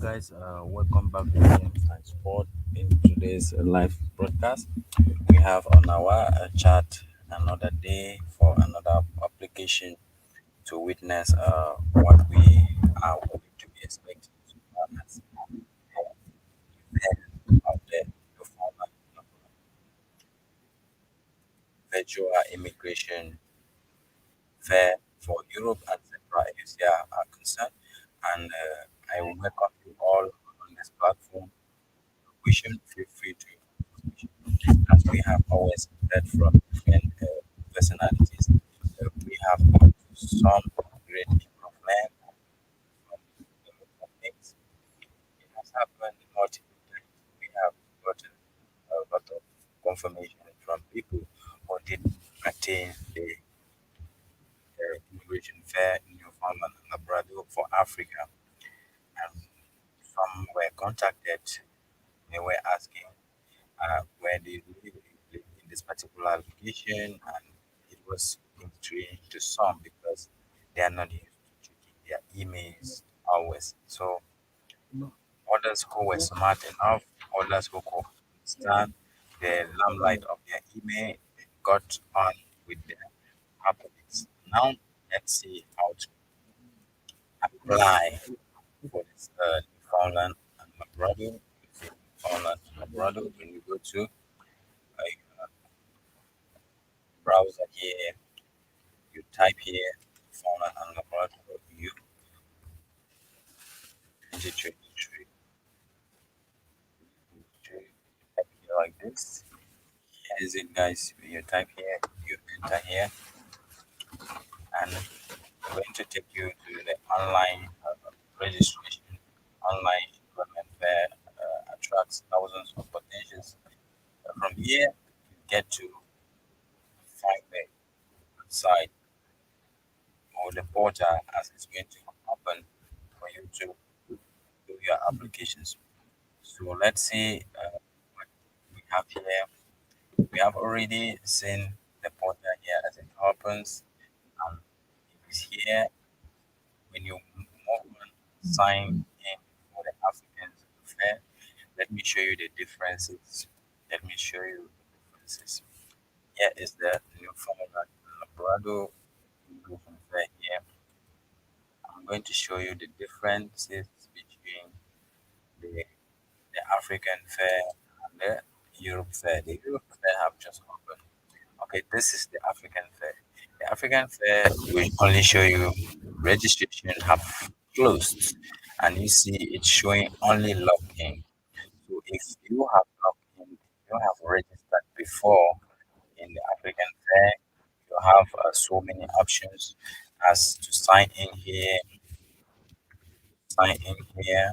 guys, welcome back to Games and Sport. In today's live broadcast, we have on our chat another day for another application to witness what we are going to be expecting to happen as event out there to form a virtual immigration fair for Europe and Central Asia are concerned. And I will welcome you all on this platform. Question, feel free to as we have always heard from different personalities. We have got some great improvement from things. It has happened multiple times. We have gotten a lot of confirmation from people who did attain the immigration fair in Newfoundland and Labrador for Africa. And some were contacted. They were asking where they live in this particular location, and it was intriguing to some because they are not used to checking their emails always. So others who were smart enough, others who could understand the limelight of their email, they got on with their happenings. Now let's see how to apply for this Newfoundland and Labrador. Newfoundland and Labrador, when you go to a browser here, you type here Newfoundland and Labrador, you 2023, type here like this. Here is it, guys. You type here, you enter here, and I'm going to take you to the online registration. Online employment fair attracts thousands of potentials. From here, you get to find the website or the portal as it's going to happen for you to do your applications. So let's see what we have here. We have already seen the portal here as it opens, and it is here when you move on, sign in for the African fair. Let me show you the differences. Let me show you the differences. Here is the Newfoundland Labrador immigration fair here. I'm going to show you the differences between the African fair and the Europe fair. The Europe fair have just opened. Okay, this is the African fair. The African fair will only show you registration have closed, and you see it's showing only login. So if you have logged in, you have registered before in the African fair, you have so many options as to sign in here, sign in here.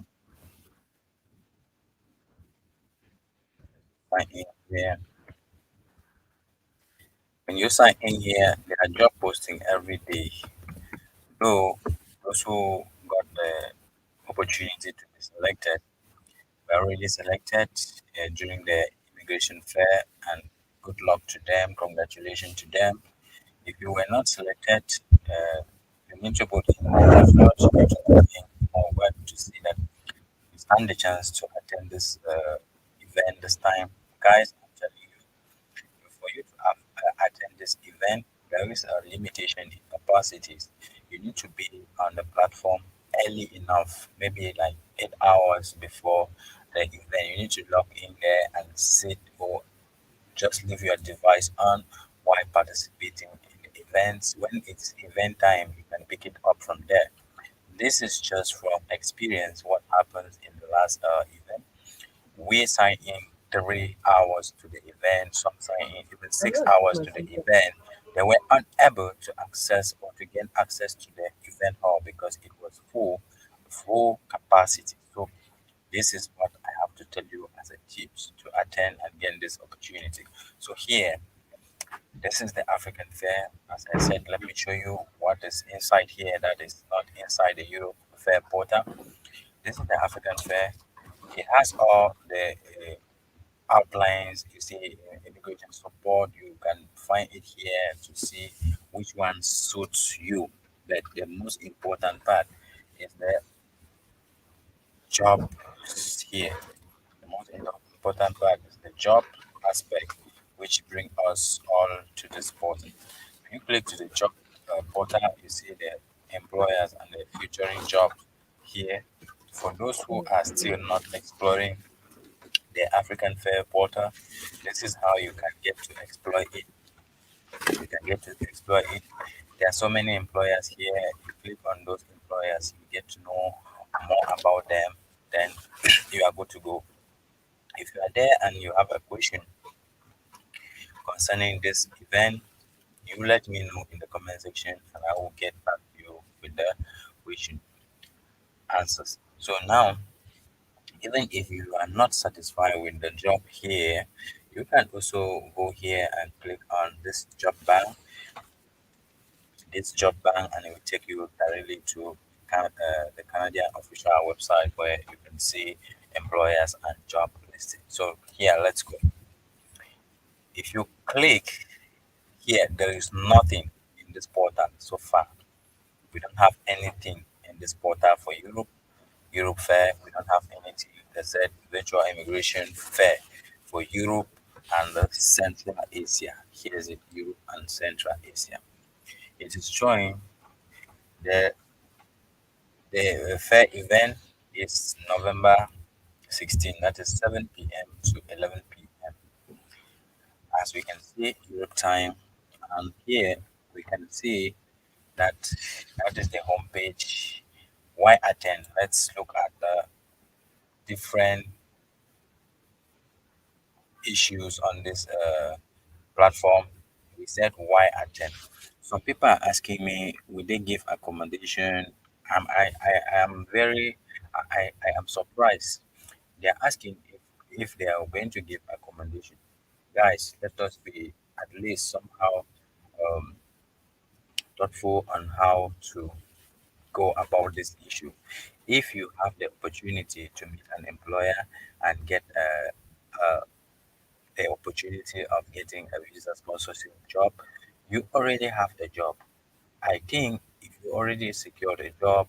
When you sign in here, there are job posting every day. So those who got the opportunity to be selected were already selected during the immigration fair, and good luck to them. Congratulations to them. If you were not selected, you need to put in more effort, you need to put in more work to see that you stand the chance to attend this event this time. Guys, I'm telling you, for you to attend this event, there is a limitation in capacities. You need to be on the platform early enough, maybe like 8 hours before the event. You need to log in there and sit or just leave your device on while participating in the events. When it's event time, you can pick it up from there. This is just from experience what happens in the last event. We sign in 3 hours to the event, some sign in even 6 hours to the event. They were unable to access or to gain access to the event hall because it was full capacity. So this is what I have to tell you as a tips to attend and gain this opportunity. So here, this is the African fair. As I said, let me show you what is inside here that is not inside the Europe fair portal. This is the African fair. It has all the outlines. You see immigration support. You can find it here to see which one suits you. But the most important part is the job here. The most important part is the job aspect, which bring us all to this portal. When you click to the job portal, you see the employers and the futuring jobs here. For those who are still not exploring the African Fair portal, this is how you can get to exploit it. You can get to explore it. There are so many employers here. You click on those employers, you get to know more about them. Then you are good to go. If you are there and you have a question concerning this event, you let me know in the comment section and I will get back to you with the question answers. So now, even if you are not satisfied with the job here, you can also go here and click on this job bank, and it will take you directly to the Canadian official website where you can see employers and job listing. So here, let's go. If you click here, there is nothing in this portal so far. We don't have anything in this portal for Europe Fair. We don't have anything that said virtual immigration fair for Europe and Central Asia. Here's it, Europe and Central Asia. It is showing the fair event is November 16, that is 7 p.m. to 11 p.m. As we can see, Europe time, and here we can see that that is the homepage. Why attend? Let's look at the different issues on this platform. We said why attend. Some people are asking me, will they give accommodation? I am very, I am surprised. They are asking if they are going to give accommodation. Guys, let us be at least somehow um, thoughtful on how to go about this issue. If you have the opportunity to meet an employer and get the opportunity of getting a visa sponsorship job, you already have the job. I think if you already secured a job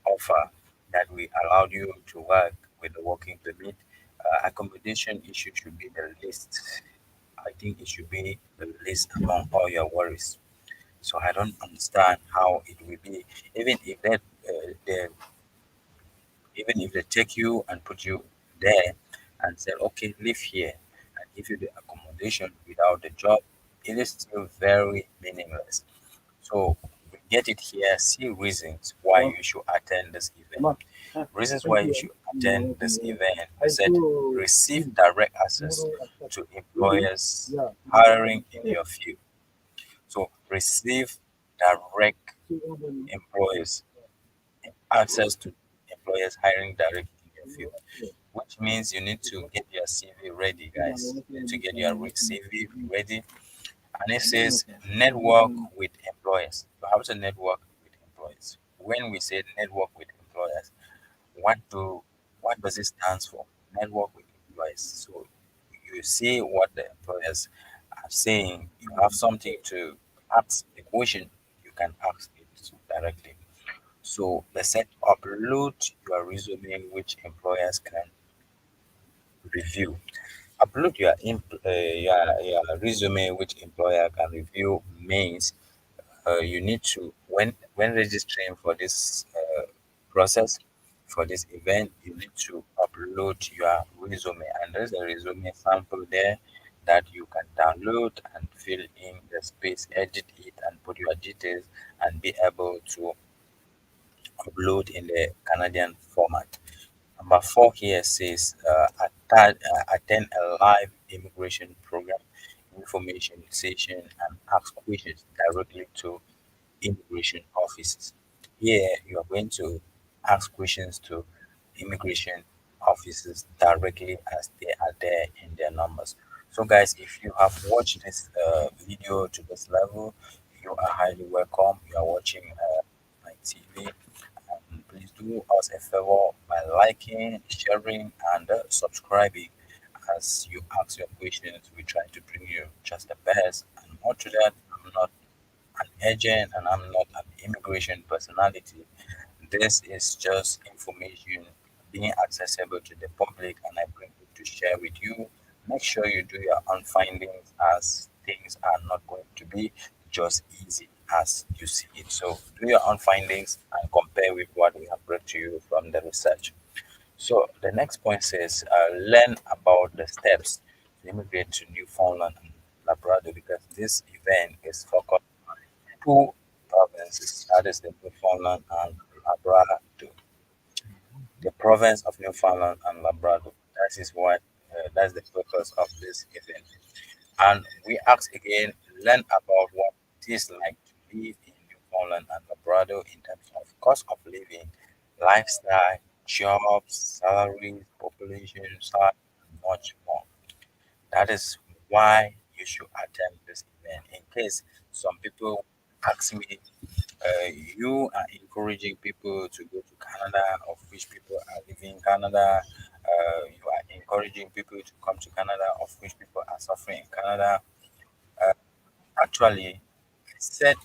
offer that will allow you to work with the working permit, accommodation issue should be the least. I think it should be the least among all your worries. So I don't understand how it will be, even if even if they take you and put you there and say, okay, live here and give you the accommodation without the job, it is still very meaningless. So we get it here, see reasons why you should attend this event. Reasons why you should attend this event. We said receive direct access to employers hiring in your field. So receive direct employers access to employers hiring direct in your field, which means you need to get your CV ready, guys. You need to get your CV ready. And it says network with employers. You have to network with employers. When we say network with employers, what do what does it stand for? Network with employers. So you see what the employers are saying. You have something to ask the question. You can ask it directly. So they said upload your resume, which employers can review. Upload your resume, which employer can review means you need to when registering for this process for this event, you need to upload your resume, and there's a resume sample there that you can download and fill in the space, edit it, and put your details and be able to upload in the Canadian format. Number four here says attend a live immigration program information session and ask questions directly to immigration offices. Here you are going to ask questions to immigration offices directly as they are there in their numbers. So guys, if you have watched this video to this level, you are highly welcome. You are watching my TV. Please do us a favor by liking, sharing, and subscribing. As you ask your questions, we try to bring you just the best. And more to that, I'm not an agent and I'm not an immigration personality. This is just information being accessible to the public, and I bring it to share with you. Make sure you do your own findings, as things are not going to be just easy as you see it. So do your own findings and compare with what we have brought to you from the research. So the next point says, learn about the steps to immigrate to Newfoundland and Labrador, because this event is focused on two provinces, that is the Newfoundland and Labrador, the province of Newfoundland and Labrador. That is what that's the focus of this event. And we ask again, learn about what it is like to live in Newfoundland and Labrador in terms of cost of living, lifestyle, jobs, salaries, population size, and much more. That is why you should attend this event. In case some people ask me, you are encouraging people to go to Canada, of which people are living in Canada. You are encouraging people to come to Canada, of which people are suffering in Canada. Uh, Actually, I said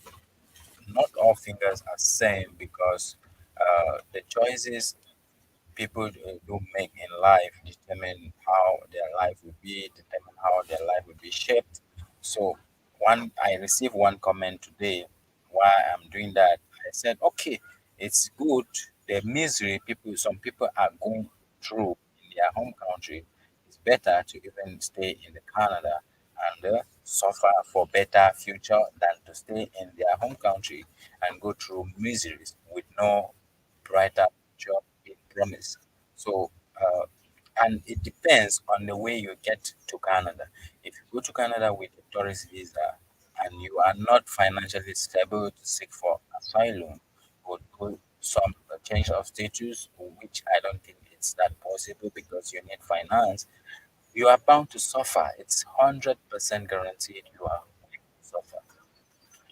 not all fingers are same, because the choices people do make in life determine how their life will be, determine how their life will be shaped. So I received one comment today why I'm doing that. I said, okay, it's good. The misery some people are going through in their home country, it's better to even stay in the Canada and suffer for better future than to stay in their home country and go through miseries with no brighter future in promise. So, and it depends on the way you get to Canada. If you go to Canada with a tourist visa and you are not financially stable to seek for asylum or do some change of status, which I don't think it's that possible because you need finance, you are bound to suffer. It's 100% guaranteed you are going to suffer.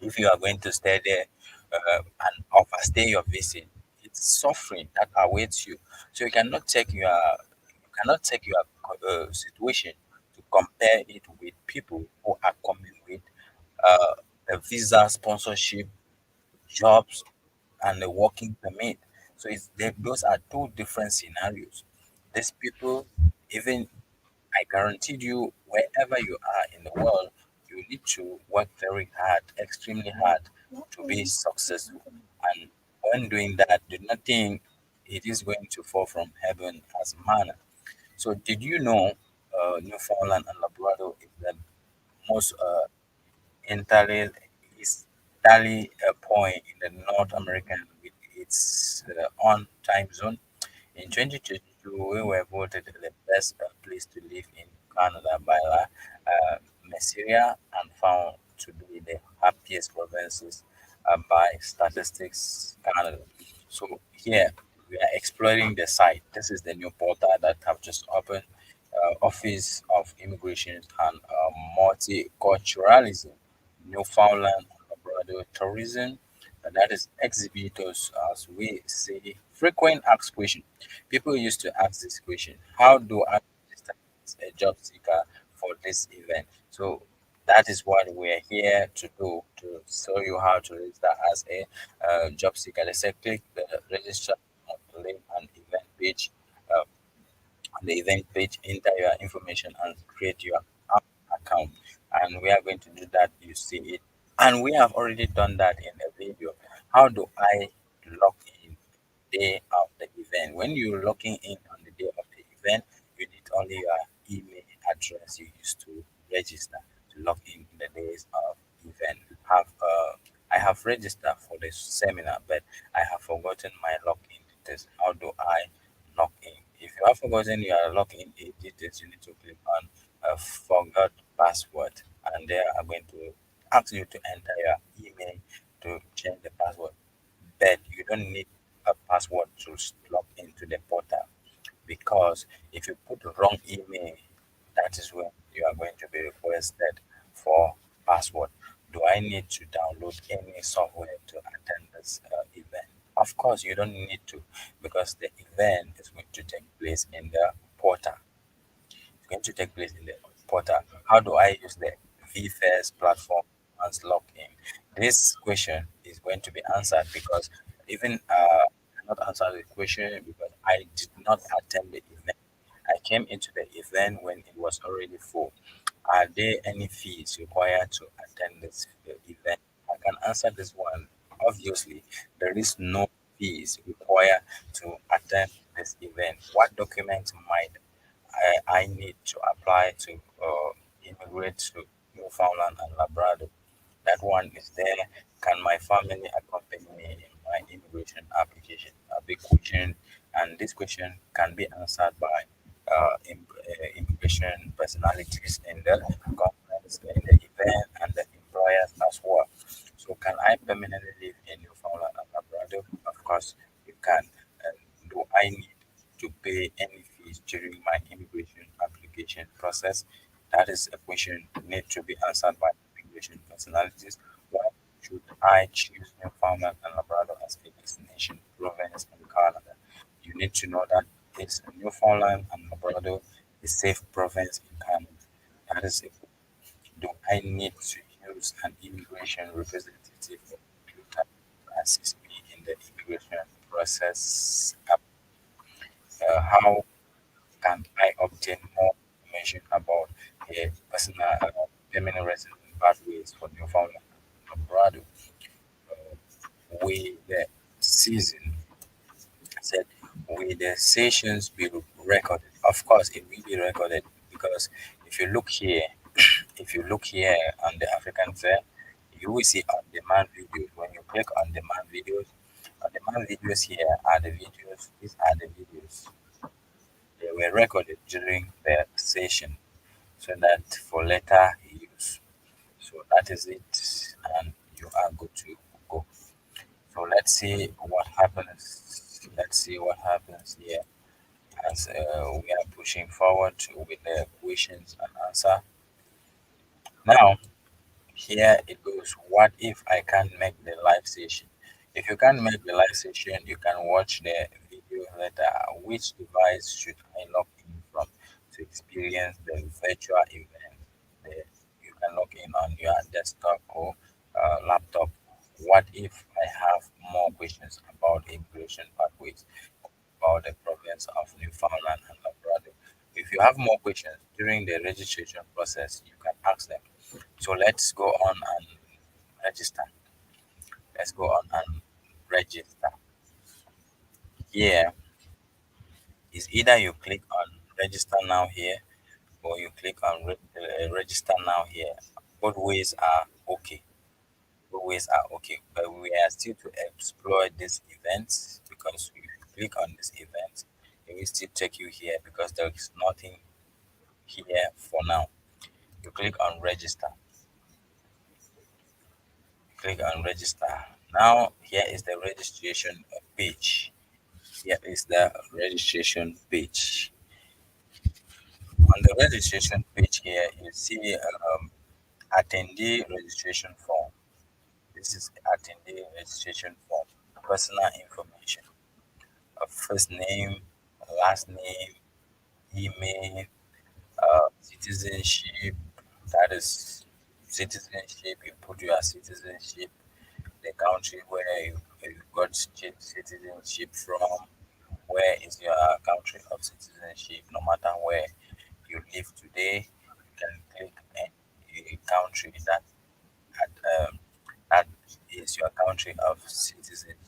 If you are going to stay there and overstay your visit, it's suffering that awaits you. So you cannot take your situation to compare it with people who are coming with uh, a visa sponsorship, jobs, and a working permit. So those are two different scenarios. These people, even I guaranteed you, wherever you are in the world, you need to work very hard, extremely hard, to be successful. And when doing that, do not think it is going to fall from heaven as manna. So, did you know Newfoundland and Labrador is the most entirely is entirely a point in the North American with its own time zone? In 2022, we were voted the best place to live in Canada by Messeria, and found to be the happiest provinces by Statistics Canada. So here we are exploring the site. This is the new portal that have just opened. Office of Immigration and Multiculturalism, Newfoundland and Labrador Tourism, and that is exhibitors, as we say, frequent asked question. People used to ask this question: how do I register as a job seeker for this event? So that is what we're here to do, to show you how to register as a job seeker. Let's say click the register on the link and event page. Uh, on the event page, enter your information and create your account. And we are going to do that. You see it. And we have already done that in a video. How do I log in day of the event? When you're logging in on the day of the event, you need only your email address you used to register to log in the days of event. Have I have registered for this seminar, but I have forgotten my login details. How do I log in? If you have forgotten your login details, you need to click on forgot password, and they are going to ask you to enter your email to change the password. But you don't need a password to log into the portal, because if you put the wrong email, that is when you are going to be requested for password. Do I need to download any software to attend this event? Of course, you don't need to, because the event is going to take place in the portal. It's going to take place in the portal. How do I use the VFairs platform once logged in? This question is going to be answered, because even I cannot answer the question because I did not attend the event. I came into the event when it was already full. Are there any fees required to attend this event? I can answer this one. Obviously, there is no fees required to attend this event. What documents might I need to apply to immigrate to Newfoundland and Labrador? That one is there. Can my family accompany me in my immigration application? A big question, and this question can be answered by immigration personalities in the conference, in the event, and the employers as well. So, can I permanently live in Newfoundland and Labrador? Of course, you can. And do I need to pay any fees during my immigration application process? That is a question need to be answered by immigration personalities. Why should I choose Newfoundland and Labrador as a destination province in Canada? You need to know that it's Newfoundland and Labrador, a safe province in Canada. That is it. Do I need to use an immigration representative or recruiter to assist me in the immigration process? How can I obtain more information about a personal permanent resident pathways for Newfoundland and Labrador? Will the season said, will the sessions be recorded? Of course, it will be recorded because if you look here, if you look here on the African Fair, you will see on-demand videos. When you click on-demand videos here are the videos. These are the videos. They were recorded during the session so that for later use. So that is it, and you are good to go. So let's see what happens. Let's see what happens here as we are pushing forward with the questions and answer. Now, here it goes. What if I can't make the live session? If you can't make the live session, you can watch the video later. Which device should I log in from to experience the virtual event? The, you can log in on your desktop or laptop. What if I have more questions about immigration pathways, about the province of Newfoundland and Labrador? If you have more questions during the registration process, you can ask them. So let's go on and register. Let's go on and register. Here is either you click on register now here or you click on register now here. Both ways are okay. Both ways are okay. But we are still to explore this event because if you click on this event, it will still take you here because there is nothing here for now. You click on register. Click on register. Now here is the registration page. Here is the registration page. On the registration page here, you see attendee registration form. This is attendee registration form. Personal information, first name, last name, email, citizenship. That is citizenship. You put your citizenship, the country where you got citizenship from, where is your country of citizenship, no matter where you live today, you can click any country um, that is your country of citizenship.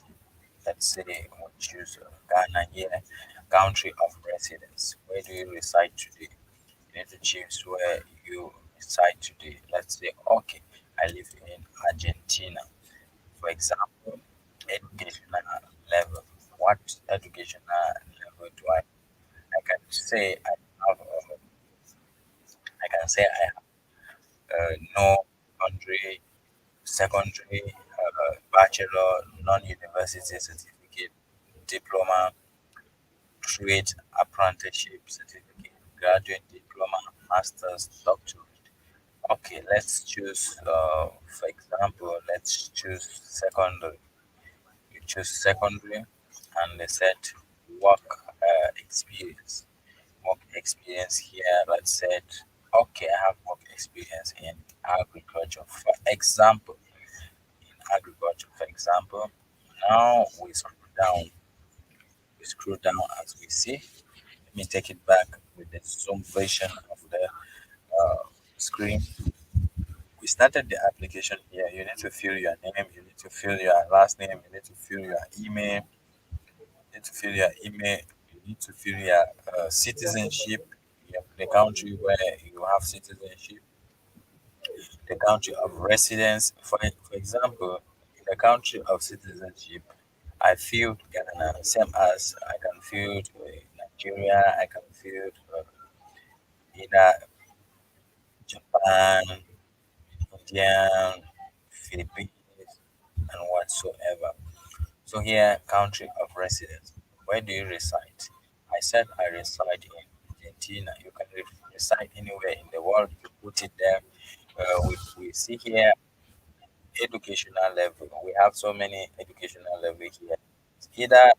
Let's say we choose Ghana here, country of residence. Where do you reside today? You need to choose where you reside today. Let's say, okay, I live in Argentina. For example, educational level. What educational level do I can say I have? I can say I have no country, secondary, bachelor, non-university certificate, diploma, trade apprenticeship certificate, graduate diploma, master's, doctorate. Okay, let's choose, for example, let's choose secondary. You choose secondary and they said work experience. Work experience here, let's say, okay, I have work experience in agriculture. For example, in agriculture, for example, now we scroll down, scroll down as we see. Let me take it back with the Zoom version of the screen. We started the application here. You need to fill your name, you need to fill your last name, you need to fill your email, you need to fill your email, you need to fill your citizenship, the country where you have citizenship, the country of residence. For example, in the country of citizenship, I filled Ghana, same as I can fill Nigeria, I can fill either Japan, India, Philippines, and whatsoever. So here, country of residence. Where do you reside? I said I reside in Argentina. You can reside anywhere in the world. You put it there. We see here educational level. We have so many educational level here. Either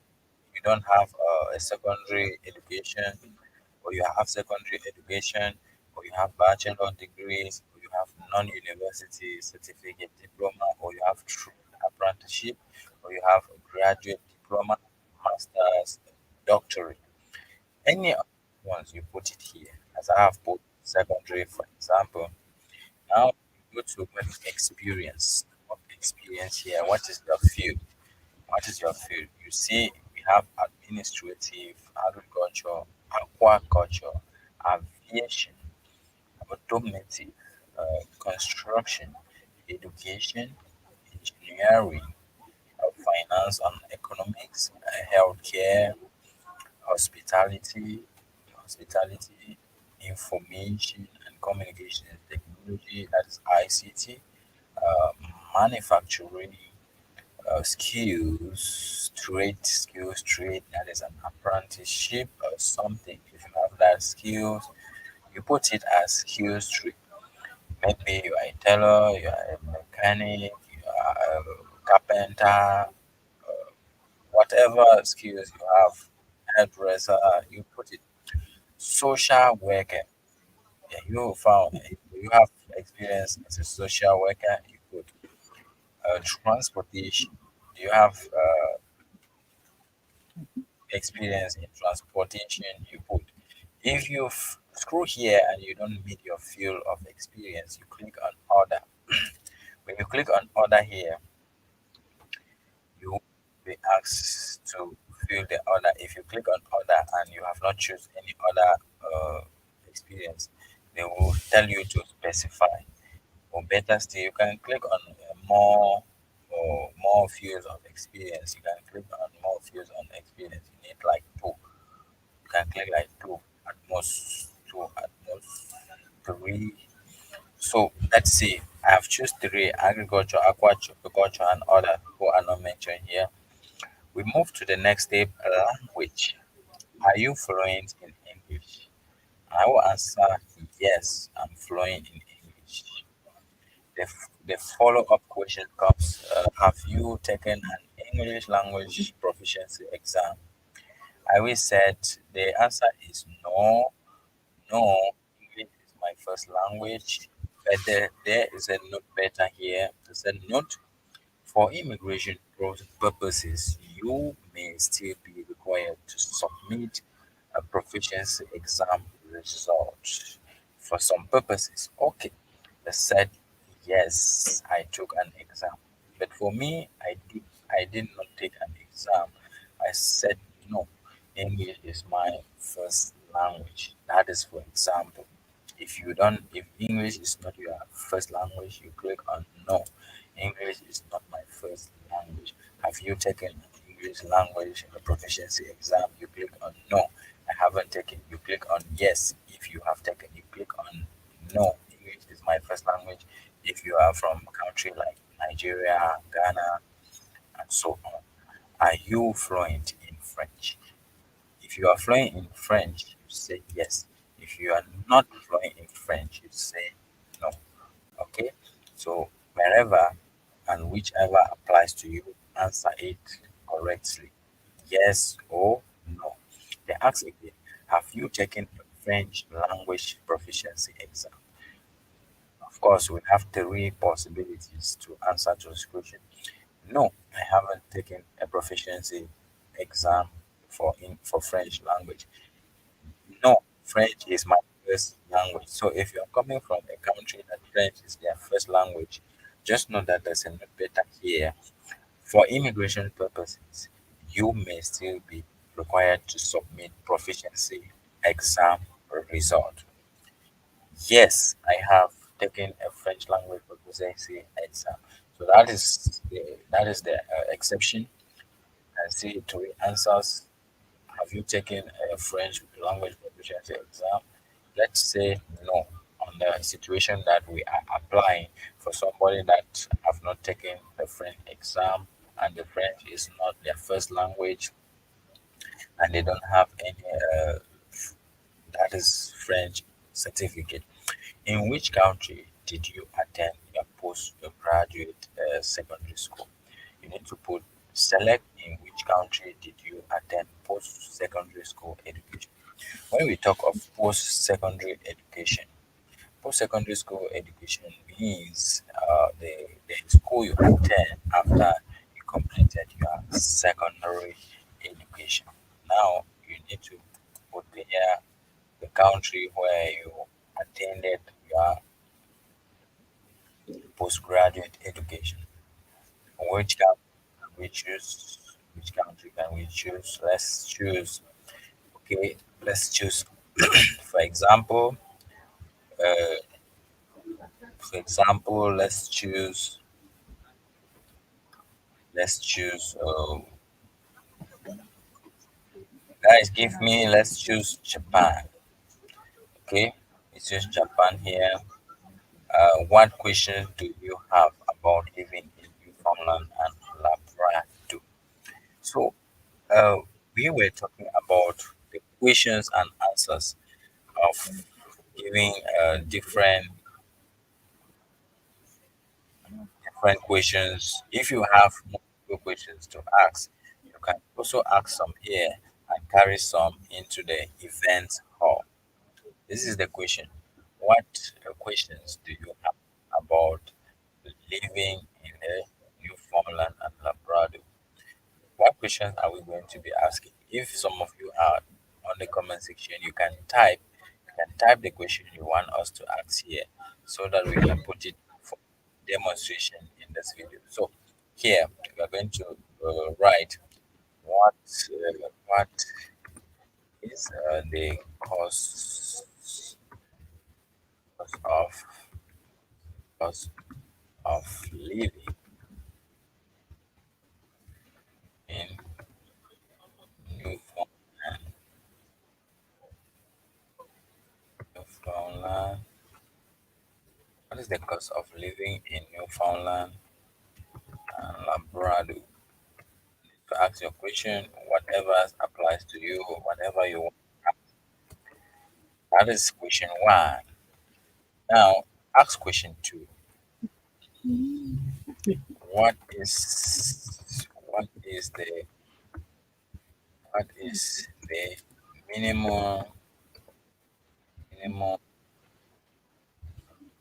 you don't have a secondary education, or you have secondary education, or you have bachelor degrees, or you have non-university certificate diploma, or you have true apprenticeship, or you have a graduate diploma, masters, doctorate. Any of the ones you put it here. As I have put secondary, for example. Now you go to work experience. Work experience here. What is your field? What is your field? You see, we have administrative, agriculture, aquaculture, aviation, automotive, construction, education, engineering, finance and economics, healthcare, hospitality, information and communication technology, that is ICT, uh, manufacturing, skills trade, that is an apprenticeship or something. If you have that skills, you put it as skills trade. Maybe you are a tailor, you are a mechanic, you are a carpenter, whatever skills you have, hairdresser, you put it. Social worker, yeah, you found you have experience as a social worker, you put transportation. You have experience in transportation, you put. If you scroll here and you don't meet your field of experience, you click on order. When you click on order here, you will be asked to fill the order. If you click on order and you have not choose any other experience, they will tell you to specify. Or better still, you can click on more or more fields of experience. You can click on more fields on experience. You need like two. You can click like two, at most two, at most three. So let's see. I have choose three: agriculture, aquaculture, and other who are not mentioned here. We move to the next step: language. Are you fluent in English? I will answer yes. I'm fluent in English. The follow up question comes: have you taken an English language proficiency exam? I will said the answer is no. No, English is my first language. But there is a note better here. There's a note: for immigration purposes, you may still be required to submit a proficiency exam result. For some purposes, okay. I said yes, I took an exam. But for me, I did not take an exam. I said no. English is my first language. That is for example. If English is not your first language, you click on no. English is not my first language. Have you taken an English language proficiency exam? You click on no. I haven't taken. You click on yes. If you have taken, you click on no. English is my first language. If you are from a country like Nigeria, Ghana, and so on, are you fluent in French? If you are fluent in French, you say yes. If you are not fluent in French, you say no. Okay? So wherever and whichever applies to you, answer it correctly. Yes or no. They ask again, have you taken a French language proficiency exam? Of course, we have three possibilities to answer to this question. No, I haven't taken a proficiency exam for French language. No, French is my first language. So if you're coming from a country that French is their first language, just know that there's a note better here. For immigration purposes, you may still be required to submit proficiency exam result. Yes, I have taken a French language proficiency exam. So that is the exception. And see three answers. Have you taken a French language proficiency exam? Let's say no. On the situation that we are applying for somebody that have not taken the French exam and the French is not their first language and they don't have any that is French certificate. In which country did you attend your postgraduate secondary school? You need to put select in which country did you attend post-secondary school education. When we talk of post-secondary school education means the school you attend after you completed your secondary education. Now you need to put here the country where you attended your postgraduate education. Which country can we choose? Which country can we choose? Let's choose. Okay, let's choose. For example, uh, let's choose. Let's choose. Guys, give me. Let's choose Japan. Okay, it's just Japan here. What questions do you have about living in Newfoundland and Labrador? So, uh, we were talking about the questions and answers of giving different questions. If you have multiple questions to ask, you can also ask some here and carry some into the event hall. This is the question. What questions do you have about living in the Newfoundland and Labrador? What questions are we going to be asking? If some of you are on the comment section, you can type the question you want us to ask here so that we can put it for demonstration in this video. So here we are going to write what is the cost of cost of living in Newfoundland. Newfoundland. What is the cost of living in Newfoundland and Labrador? To ask your question, whatever applies to you, whatever you want. That is question one. Now, ask question two. What is the minimum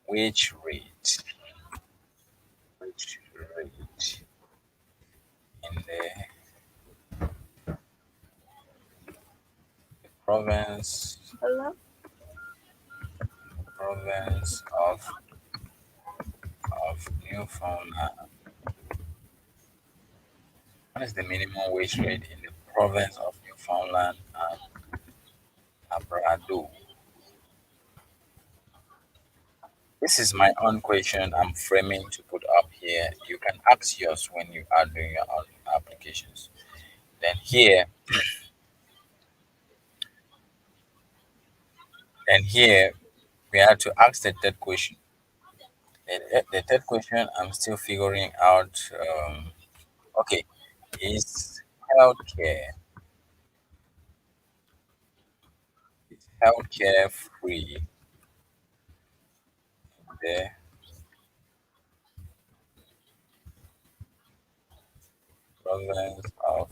wage rate? Wage rate in the province province of Newfoundland. What is the minimum wage rate in the province of Newfoundland and Labrador? This is my own question I'm framing to put up here. You can ask yours when you are doing your own applications. Then here we have to ask the third question. The third question I'm still figuring out. Okay, is healthcare healthcare free in the province of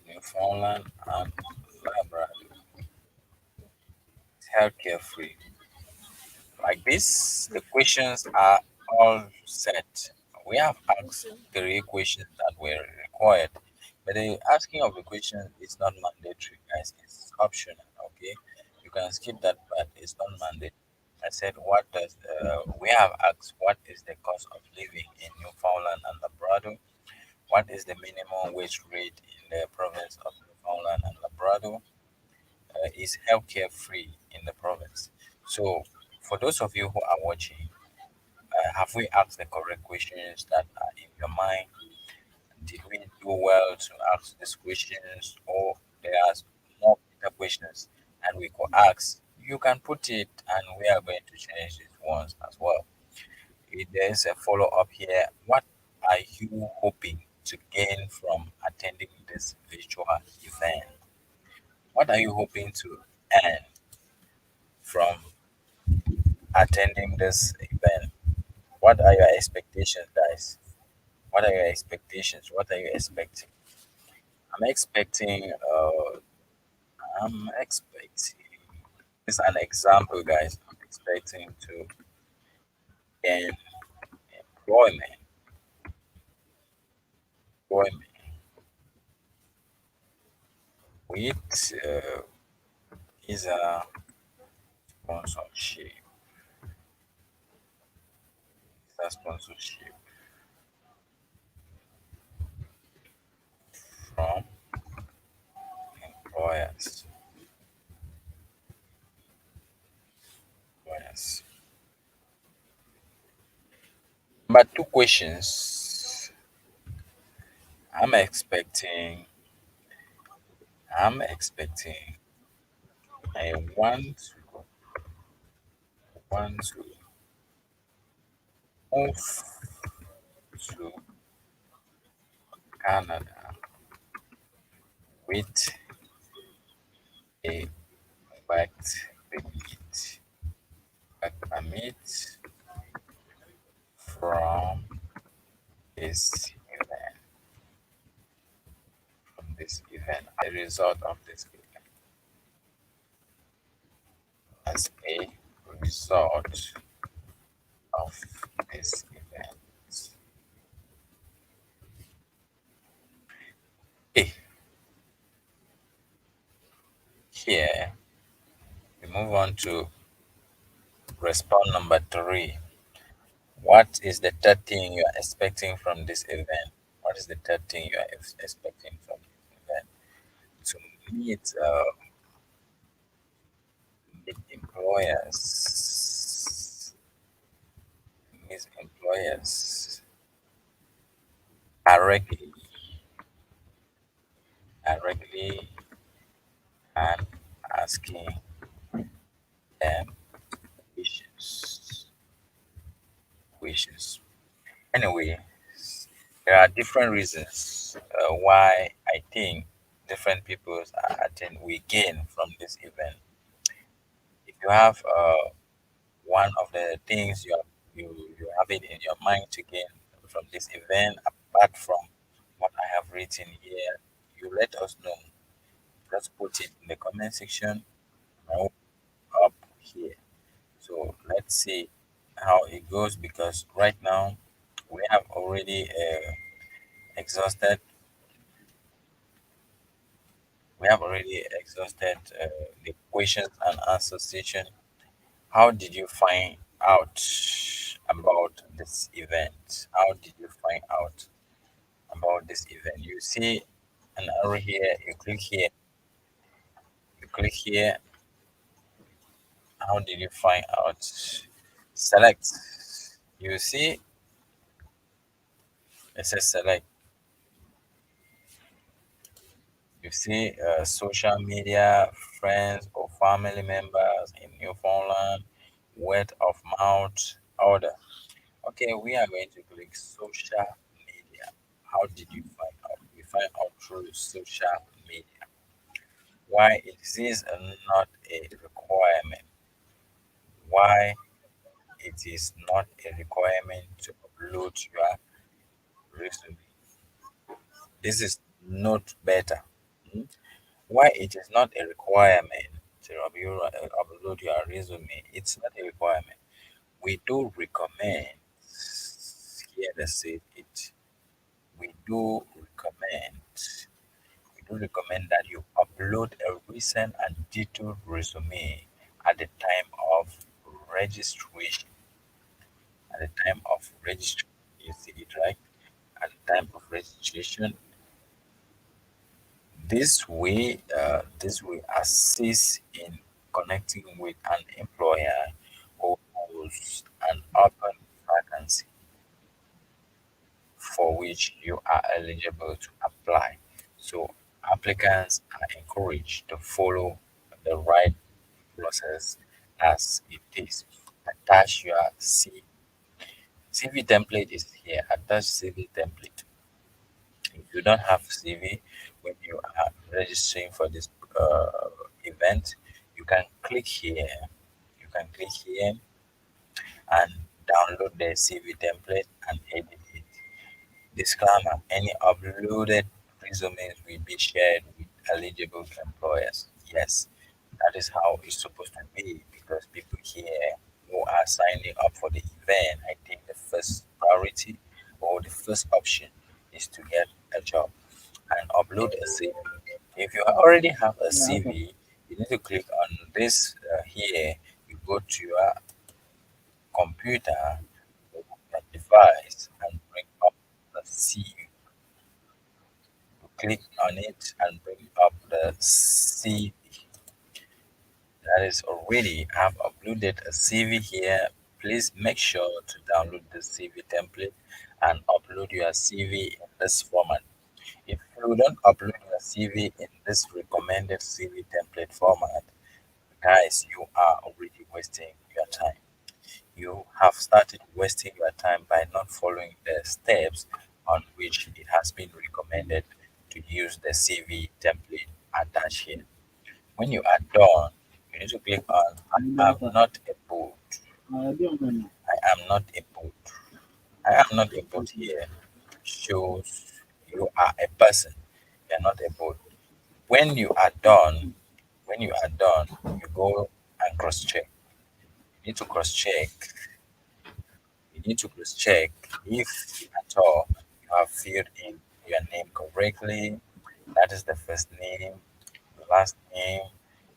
Newfoundland, and Labrador? Is healthcare free? Like this, the questions are all set. We have asked three questions that were required, but the asking of the question is not mandatory, guys. It's optional. Okay, you can skip that part. It's not mandatory. I said, what does we have asked? What is the cost of living in Newfoundland and Labrador? What is the minimum wage rate in the province of Newfoundland and Labrador? Is healthcare free in the province? So, for those of you who are watching, have we asked the correct questions that are in your mind? Did we do well to ask these questions, or there are more better questions and we could ask? You can put it, and we are going to change these ones as well. There's a follow up here. What are you hoping to gain from attending this virtual event? What are you hoping to earn from attending this event? What are your expectations, guys? What are your expectations? What are you expecting? I'm expecting. I'm expecting. This is an example, guys. I'm expecting to gain employment. Employment with visa sponsorship. Visa sponsorship from employers. Employers. But two questions. I'm expecting. I'm expecting. I want to move to Canada with a work permit. Work permit from this event. From this event. A result of this event. As a result of this event. Okay, here we move on to response number three. What is the third thing you are expecting from this event? What is the third thing you are expecting from this event? To meet, meet employers, meet employers directly, directly, and asking them questions, questions. Anyway, there are different reasons why I think different people are attend we gain from this event. If you have one of the things you have it in your mind to gain from this event, apart from what I have written here, you let us know. Just put it in the comment section or up here. So let's see how it goes, because right now we have already exhausted we have already exhausted the questions and answer session. How did you find out about this event? How did you find out about this event? You see an arrow here, you click here. How did you find out? Select. You see, it says select. You see social media, friends or family members in Newfoundland, word of mouth, order. Okay, we are going to click social media. How did you find out? We find out through social media. Why it is not a requirement? Why it is not a requirement to upload your resume? This is not better. Hmm? Why it is not a requirement to upload your resume? It's not a requirement. We do recommend. get a seat, we do recommend that you upload a recent and detailed resume at the time of registration. At the time of registration, you see it right? At the time of registration, this will assist in connecting with an employer who holds an open vacancy for which you are eligible to apply. So applicants are encouraged to follow the right process as it is. Attach your CV template is here. Attach CV template. If you don't have CV when you are registering for this event, you can click here. You can click here and download the CV template and edit it. Disclaimer: any uploaded resumes will be shared with eligible employers. Yes, that is how it's supposed to be because people here who are signing up for the event, I think the first priority or the first option is to get a job and upload a CV. If you already have a CV, you need to click on this here. You go to your computer or your device and bring up the CV. Click on it and bring up the CV. That is already I've uploaded a CV here. Please make sure to download the CV template and upload your CV in this format. If you don't upload your CV in this recommended CV template format, guys, you are already wasting your time. You have started wasting your time by not following the steps on which it has been recommended to use the CV template attached here. When you are done, you need to click on I am not a bot. I am not a bot. I am not a bot here shows you are a person. You are not a bot. When you are done, you go and cross check. You need to cross check. You need to cross check if at all you have filled in your name correctly. That is the first name, the last name.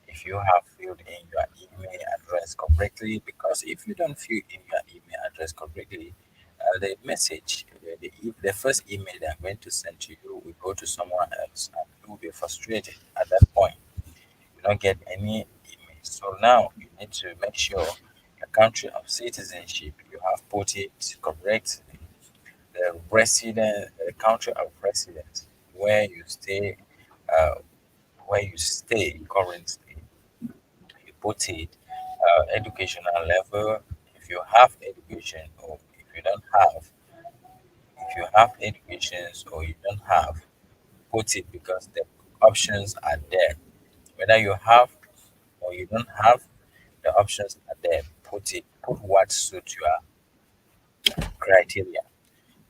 If you have filled in your email address correctly, because if you don't fill in your email address correctly, the message, the first email they are going to send to you will go to someone else, and you will be frustrated at that point. You don't get any email. So now you need to make sure your country of citizenship you have put it correctly. The country of residence where you stay, uh, currently, you put it. Educational level. If you have education, or if you have educations or you don't have, put it because the options are there. Whether you have or you don't have, the options are there. Put it. Put what suits your criteria.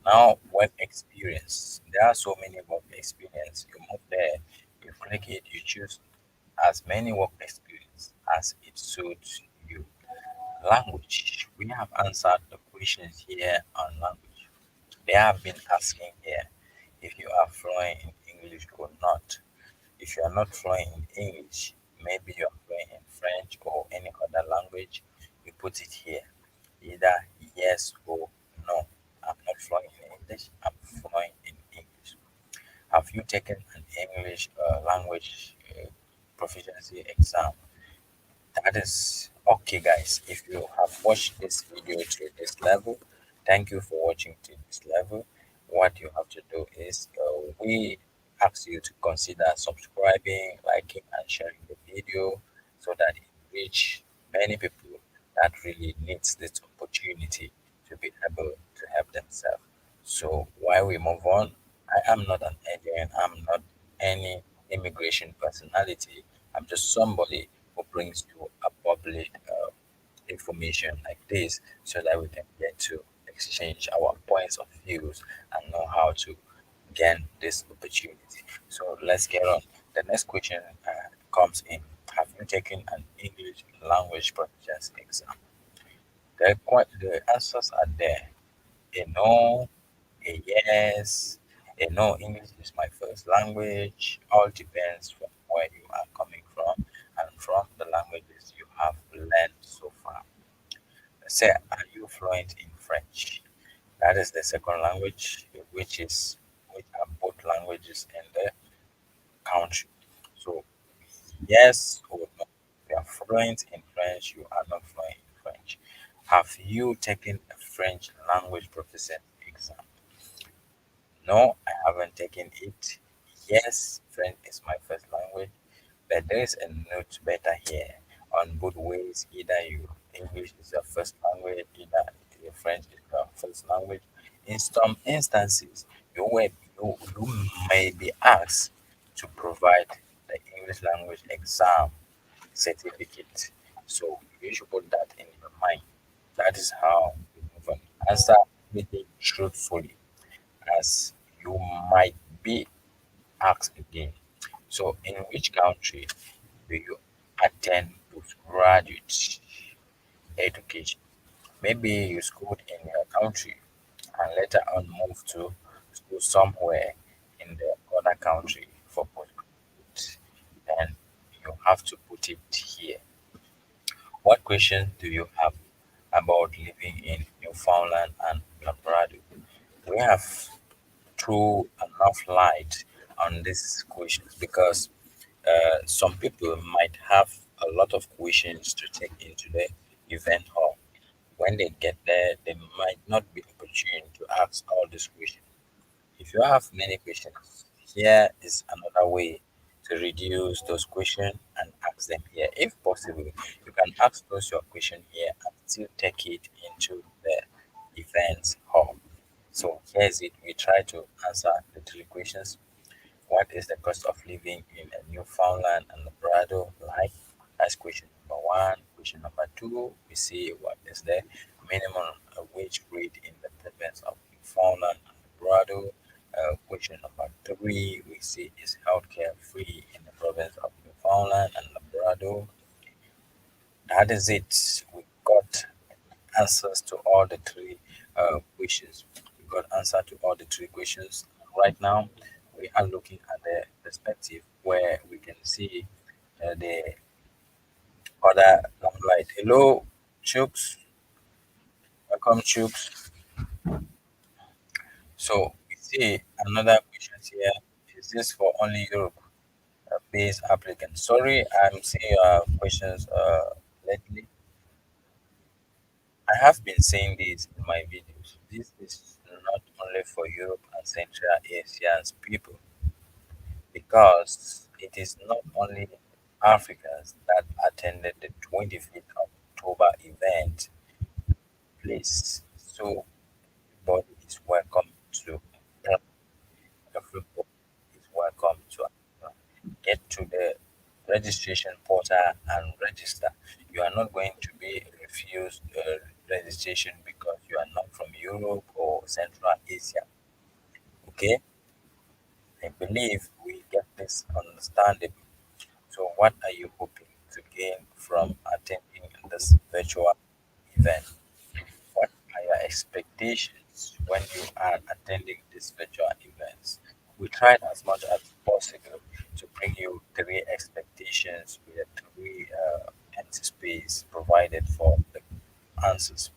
Now, work experience. There are so many work experience. You move there, you click it, you choose as many work experience as it suits you. Language. We have answered the questions here on language. They have been asking here if you are fluent in English or not. If you are not fluent in English, maybe you are fluent in French or any other language, you put it here. Either yes or no. I'm not fluent in English, I'm fluent in English. Have you taken an English language proficiency exam? That is okay, guys. If you have watched this video to this level, thank you for watching to this level. What you have to do is we ask you to consider subscribing, liking, and sharing the video so that it reach many people that really needs this opportunity to be able to help themselves. So while we move on, I am not an alien. I'm not any immigration personality. I'm just somebody who brings you a public information like this so that we can get to exchange our points of views and know how to gain this opportunity. So let's get on. The next question comes in. Have you taken an English language proficiency exam? The answers are there. A no, a yes, a no. English is my first language. All depends from where you are coming from and from the languages you have learned so far. Say, are you fluent in French? That is the second language, which are both languages in the country. So yes or no. You are fluent in French, you are not fluent in French. Have you taken a French language proficiency exam? No, I haven't taken it. Yes, French is my first language, but there is a note better here on both ways. Either you English is your first language, either your French is your first language. In some instances, you may be asked to provide the English language exam certificate. So you should put that in your mind. That is how you move on. Answer everything truthfully, as you might be asked again. So, in which country do you attend postgraduate education? Maybe you schooled in your country and later on moved to school somewhere in the other country for postgraduate. Then you have to put it here. What questions do you have about living in Newfoundland and Labrador? We have throw enough light on these questions because some people might have a lot of questions to take into the event hall. When they get there, they might not be opportune to ask all these questions. If you have many questions, here is another way to reduce those questions and ask them here. If possible, you can ask those your question here and still take it into the events hall. So here's it. We try to answer the three questions. What is the cost of living in a Newfoundland and Labrador like? That's question number one. Question number two, we see what is the minimum wage rate in the province of Newfoundland and Labrador. Question number three, we see is healthcare free in the province of Newfoundland and Labrador. That is it. We got answers to all the three questions. We got answer to all the three questions. Right now, we are looking at the perspective where we can see the other light. Hello, Chooks. Welcome, Chooks. So we see another question here. Is this for only Europe based applicants? Sorry, I'm seeing your questions lately. I have been saying this in my videos. This is not only for Europe and Central Asians people, because it is not only Africans that attended the 25th of October event. Please, so everybody is welcome to everybody is welcome to get to the registration portal and register. You are not going to be refused registration because you are not from Europe or Central Asia. Okay, I believe we get this understandable. So, what are you hoping to gain from attending this virtual event? What are your expectations when you are attending these virtual events? We tried as much as possible to bring you three expectations with three empty space provided for the answers.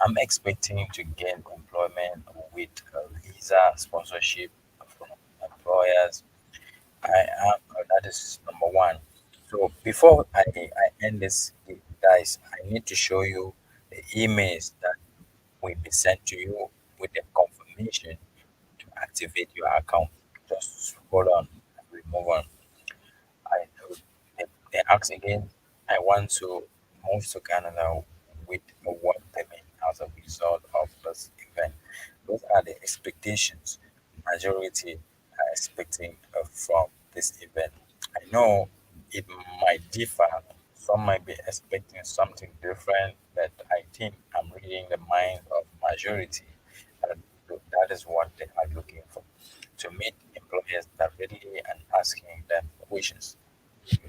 I'm expecting to gain employment with a visa sponsorship from employers. That is number one. So before I end this, guys, I need to show you the emails that will be sent to you with the confirmation to activate your account. Just hold on, we move on. I they ask again. I want to move to Canada with a work permit as a result of this event. Those are the expectations majority are expecting from this event. I know it might differ. Some might be expecting something different, but I think I'm reading the mind of majority. And that is what they are looking for, to meet employers directly and asking them questions.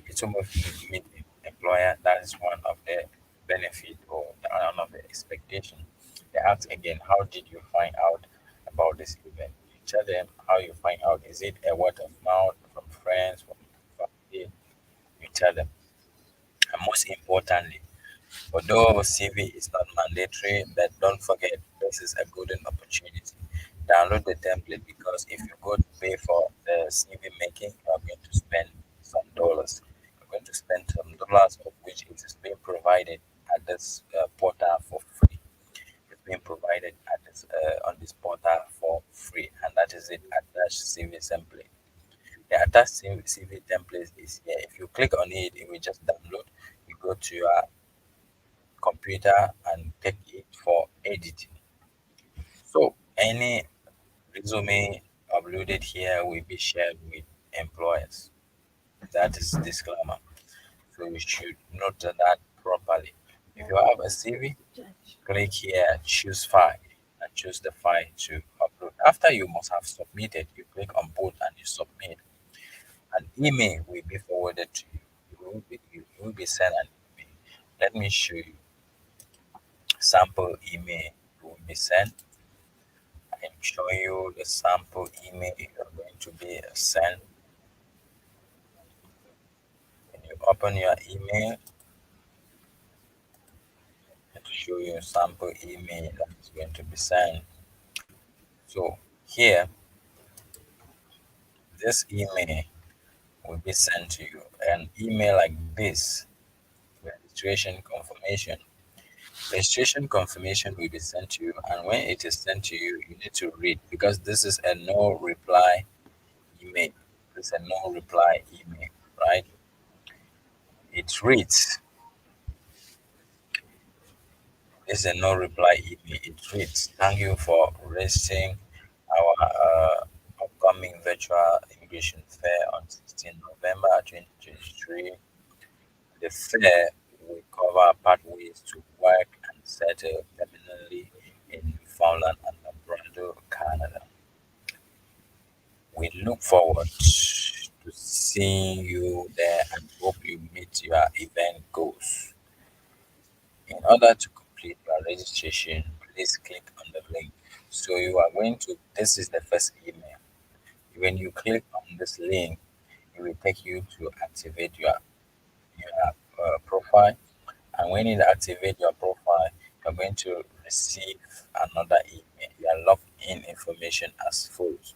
It's almost meet employer. That is one of the benefit or one of the expectation. They ask again, how did you find out about this event. You tell them how you find out. Is it a word of mouth from friends, from family? You tell them. And most importantly, although CV is not mandatory, but don't forget this is a golden opportunity. Download the template because if you go to pay for the CV making, you are going to spend some dollars. You're going to spend some dollars, of which it is being provided at this portal for free. It's being provided at this on this portal for free, and that is it. Attached CV template. The attached CV template is here. If you click on it, it will just download. You go to your computer and take it for editing. So any resume uploaded here will be shared with employers. That is disclaimer. So you should note that properly. If you have a CV, click here, choose file, and choose the file to upload. After you must have submitted, you click on both and you submit. An email will be forwarded to you. You will be sent an email. Let me show you sample email will be sent. I'm showing you the sample email you're going to be sent. When you open your email, to show you a sample email that is going to be sent. So here, this email will be sent to you. An email like this, registration confirmation. Registration confirmation will be sent to you, and when it is sent to you, you need to read because this is a no reply email. This is a no reply email, right? It reads, this is a no reply email. It reads, thank you for registering our upcoming virtual immigration fair on 16 November 2023. The fair will cover pathways to work and settle permanently in Newfoundland and Labrador, Canada. We look forward to seeing you there and hope you meet your event goals. In order to complete your registration, please click on the link. So you are going to, this is the first email. When you click on this link, it will take you to activate your profile. And when it activates your profile, you're going to receive another email. Your login information as follows.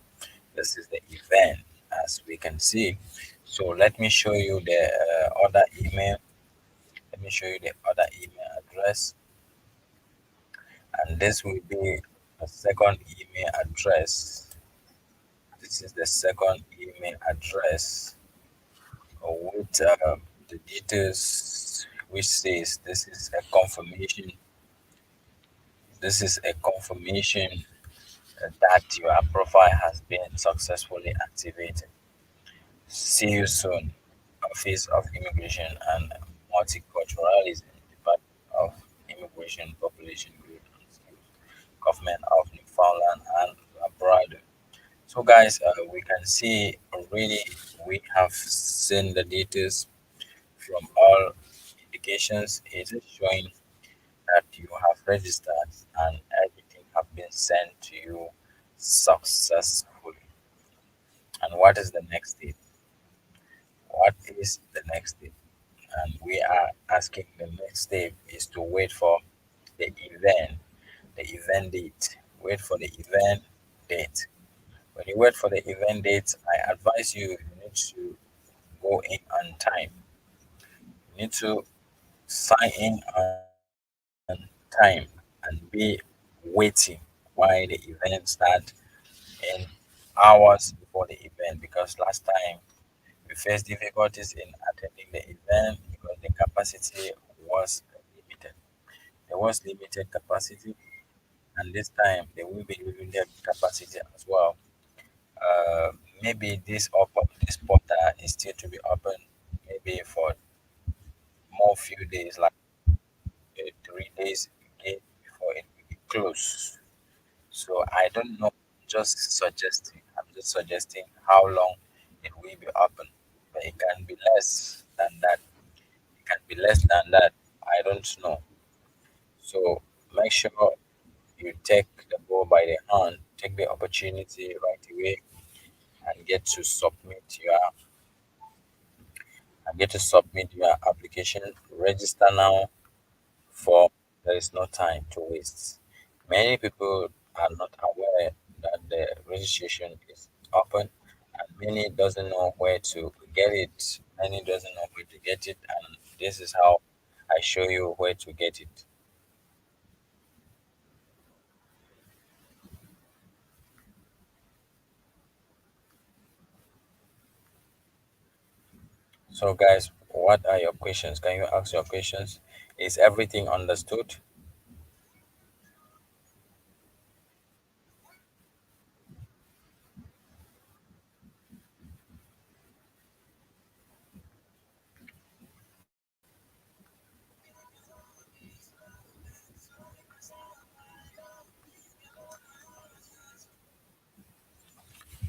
This is the event as we can see. So let me show you the other email. Let me show you the other email address. And this will be the second email address. This is the second email address with the details which says this is a confirmation. This is a confirmation that your profile has been successfully activated. See you soon. Office of Immigration and Multiculturalism, Department of Immigration, Population Growth and Skills, Government of Newfoundland and Labrador. So, guys, we can see already we have seen the details from all indications. It is showing that you have registered and everything have been sent to you successfully. And what is the next step? What is the next step? And we are asking the next step is to wait for the event date. Wait for the event date. When you wait for the event date, I advise you, you need to go in on time. You need to sign in on time and be waiting while the event start in hours before the event because last time we faced difficulties in attending the event because the capacity was limited. There was limited capacity, and this time there will be limited capacity as well. Maybe this portal is still to be open, maybe for more few days, like 3 days again before it will be closed. So I don't know. Just suggesting. I'm just suggesting how long it will be open, but it can be less than that. It can be less than that. I don't know. So make sure you take the ball by the hand, take the opportunity right away, and get to submit your application. Register now, for there is no time to waste. Many people are not aware that the registration is open, and many doesn't know where to get it. Many doesn't know where to get it, and this is how I show you where to get it. So, guys, what are your questions? Can you ask your questions? Is everything understood?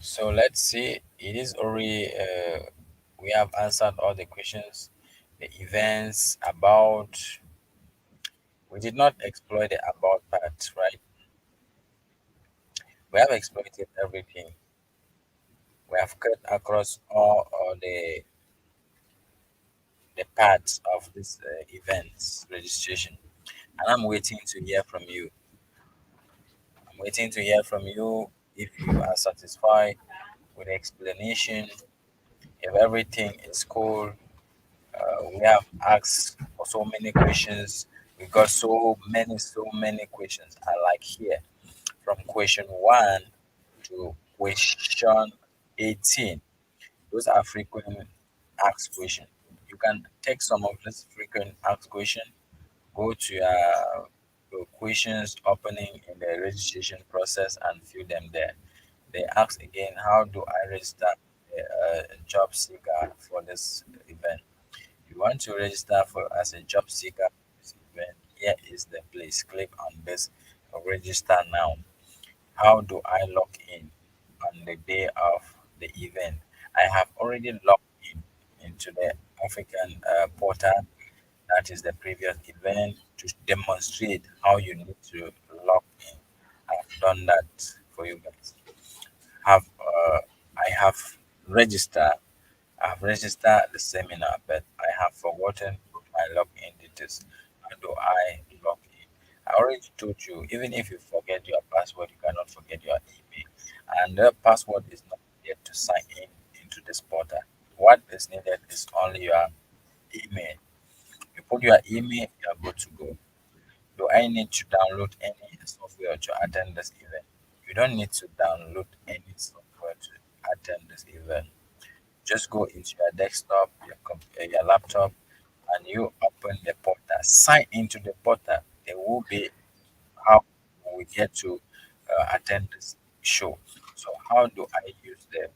So let's see. It is already we have answered all the questions, the events about. We did not exploit the about part, right? We have exploited everything. We have cut across all the parts of this events registration, and I'm waiting to hear from you. I'm waiting to hear from you if you are satisfied with the explanation. If everything is cool, we have asked for so many questions. We got so many questions. I like here from question 1 to question 18. Those are frequent asked questions. You can take some of this frequent asked question, go to your questions opening in the registration process and fill them there. They ask again, how do I register a job seeker for this event? You want to register for as a job seeker for this event, here is the place. Click on this register now. How do I log in on the day of the event? I have already logged in into the African portal. That is the previous event to demonstrate how you need to log in. I've done that for you guys. Have I have registered I've registered the seminar, but I have forgotten my login details. How do I log in? I already told you, even if you forget your password, you cannot forget your email. And the password is not needed to sign in into this portal. What is needed is only your email. You put your email, you are good to go. Do I need to download any software to attend this event? You don't need to download any software to attend this event. Just go into your desktop, your laptop, and you open the portal. Sign into the portal. There will be how we get to attend this show. So how do I use the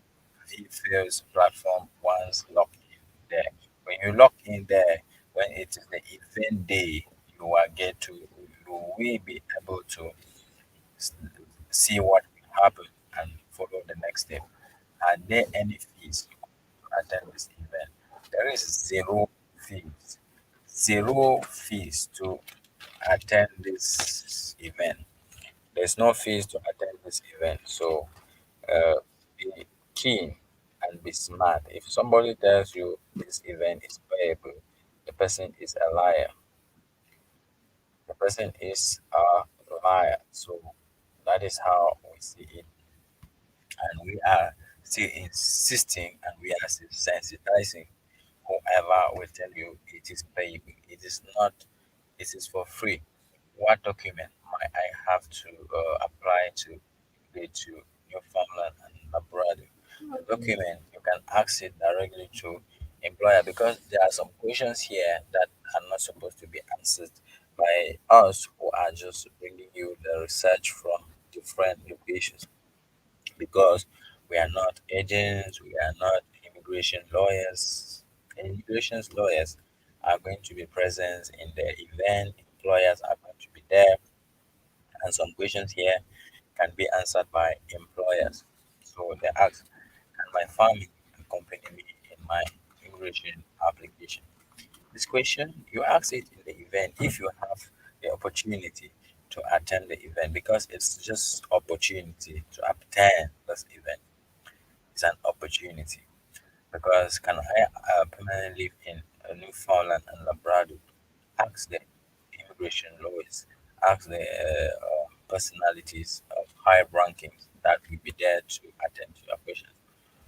VFairs platform once logged in there? When you log in there, when it is the event day, you will get to you will be able to s- see what will happen and follow the next step. Are there any fees to attend this event? There is zero fees to attend this event. There's no fees to attend this event. So be keen and be smart. If somebody tells you this event is payable, the person is a liar. The person is a liar. So that is how we see it. And we are still insisting and we are still sensitizing whoever will tell you it is payable. It is not, it is for free. What document might I have to apply to go to Newfoundland and Labrador? The document, you can ask it directly to employer because there are some questions here that are not supposed to be answered by us who are just bringing you the research from different locations because we are not agents, we are not immigration lawyers. Immigration lawyers are going to be present in the event, employers are going to be there, and some questions here can be answered by employers. So they ask, can my family accompany me in my immigration application? This question, you ask it in the event if you have the opportunity. to attend the event because it's just opportunity to attend this event. It's an opportunity because can I permanently live in Newfoundland and Labrador? Ask the immigration lawyers, ask the personalities of high rankings that will be there to attend to your questions.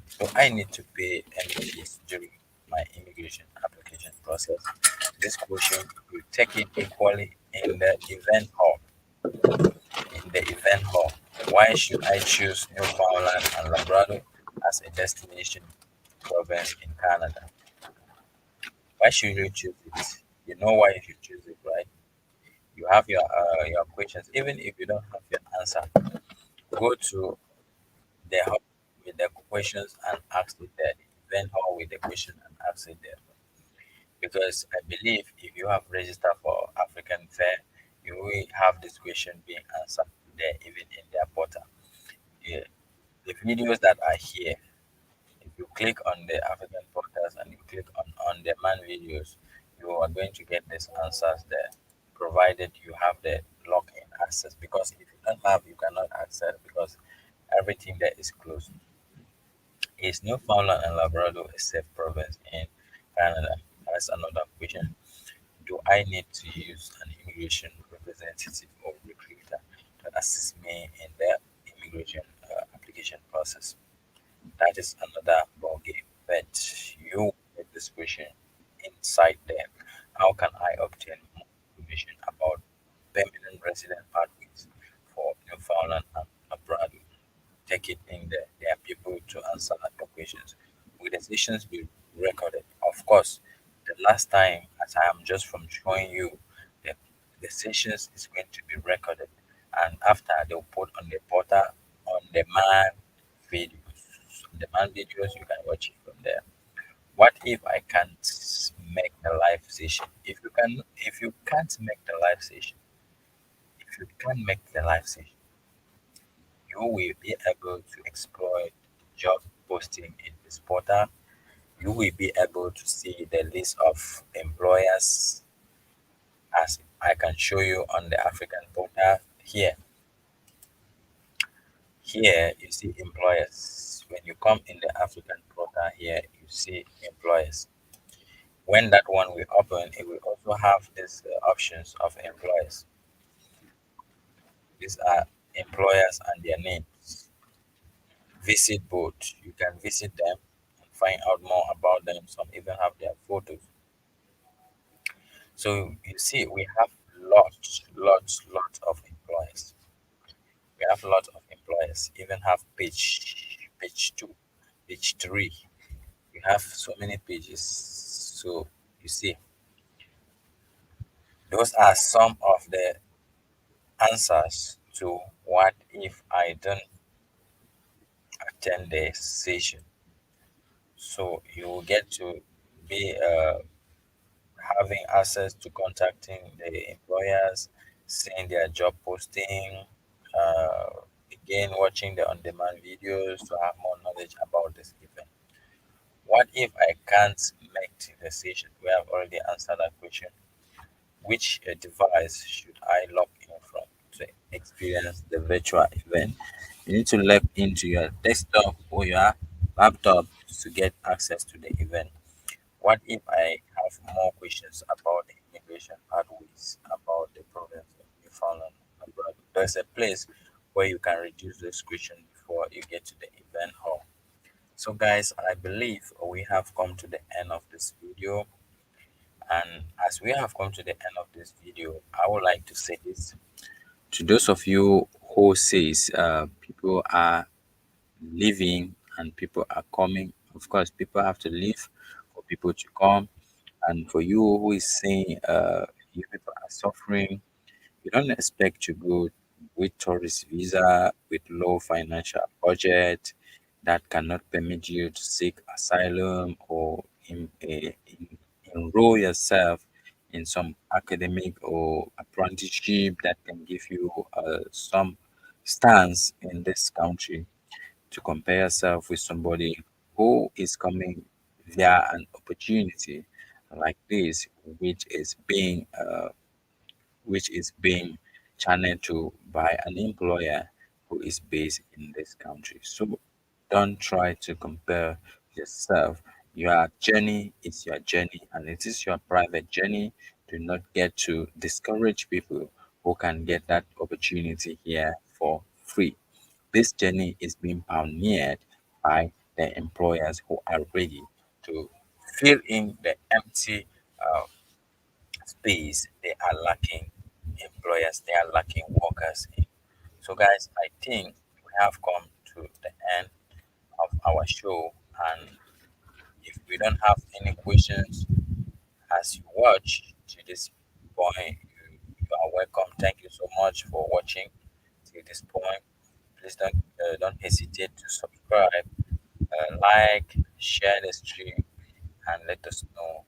So I need to pay any fees during my immigration application process. This question will take it equally in the event hall. In the event hall, why should I choose Newfoundland and Labrador as a destination province in Canada? Why should you choose it? You know why you should choose it, right? You have your questions. Even if you don't have your answer, go to the hall with the questions and ask it there. The event hall with the question and ask it there. Because I believe if you have registered for African Fair, you will have this question being answered there, even in their portal. Yeah. The videos that are here, if you click on the African portals and you click on demand videos, you are going to get these answers there, provided you have the login access. Because if you don't have, you cannot access because everything there is closed. Is Newfoundland and Labrador a safe province in Canada? That's another question. Do I need to use an immigration representative or recruiter to assist me in the immigration application process? That is another ballgame. But you get this question inside there. How can I obtain more information about permanent resident pathways for Newfoundland and Labrador? Take it in there. There are people to answer your questions. Will the sessions be recorded? Of course, the last time, as I am just from showing you, the, the sessions is going to be recorded. And after they'll put on the portal on demand videos. On demand videos, you can watch it from there. What if I can't make the live session? If you can't make the live session, if you can't make the live session, you will be able to exploit job posting in this portal. You will be able to see the list of employers as I can show you on the African portal here. Here you see employers. When you come in the African portal here, you see employers. When that one will open, it will also have these options of employers. These are employers and their names. Visit both. You can visit them and find out more about them. Some even have their photos. So you see, we have lots of employers. We have lots of employers. Even have page two, page three. We have so many pages. So you see, those are some of the answers to what if I don't attend the session. So you will get to be having access to contacting the employers, seeing their job posting, uh, again watching the on-demand videos to have more knowledge about this event. What if I can't make the session? We have already answered that question. Which device should I log in from to experience the virtual event? You need to log into your desktop or your laptop to get access to the event. What if I have more questions about the immigration pathways, about the province of Newfoundland and Labrador? There's a place where you can reduce those questions before you get to the event hall. So, guys, I believe we have come to the end of this video. And as we have come to the end of this video, I would like to say this to those of you who says people are leaving and people are coming. Of course, people have to leave for people to come. And for you who is saying you people are suffering, you don't expect to go with tourist visa with low financial budget that cannot permit you to seek asylum or enroll yourself in some academic or apprenticeship that can give you some stance in this country to compare yourself with somebody who is coming via an opportunity like this, which is being channeled to by an employer who is based in this country. So don't try to compare yourself. Your journey is your journey and it is your private journey. Do not get to discourage people who can get that opportunity here for free. This journey is being pioneered by the employers who are ready to fill in the empty uh, space they are lacking employers, they are lacking workers in. So, guys, I think we have come to the end of our show. And if we don't have any questions as you watch to this point, you are welcome. Thank you so much for watching to this point. Please don't hesitate to subscribe, like, share the stream, and let us know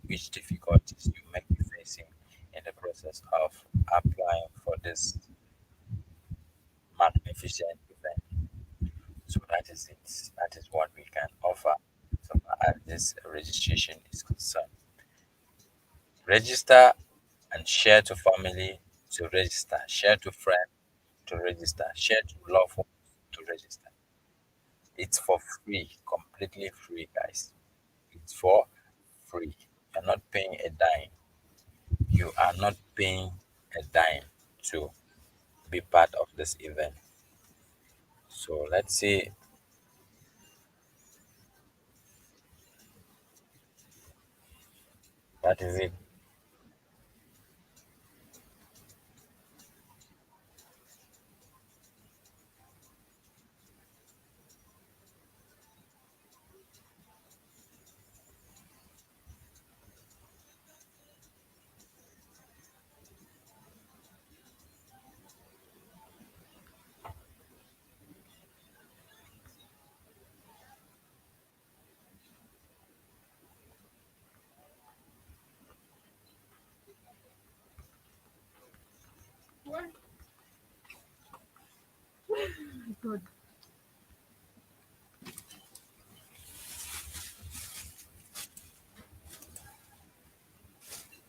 which difficulties you may be facing in the process of applying for this magnificent event. So that is it. That is what we can offer so far as this registration is concerned. Register and share to family to register, share to friends to register, share to loved ones to register. It's for free, completely free, guys. It's for free. You're not paying a dime. You are not paying a dime to be part of this event. So let's see. That is it.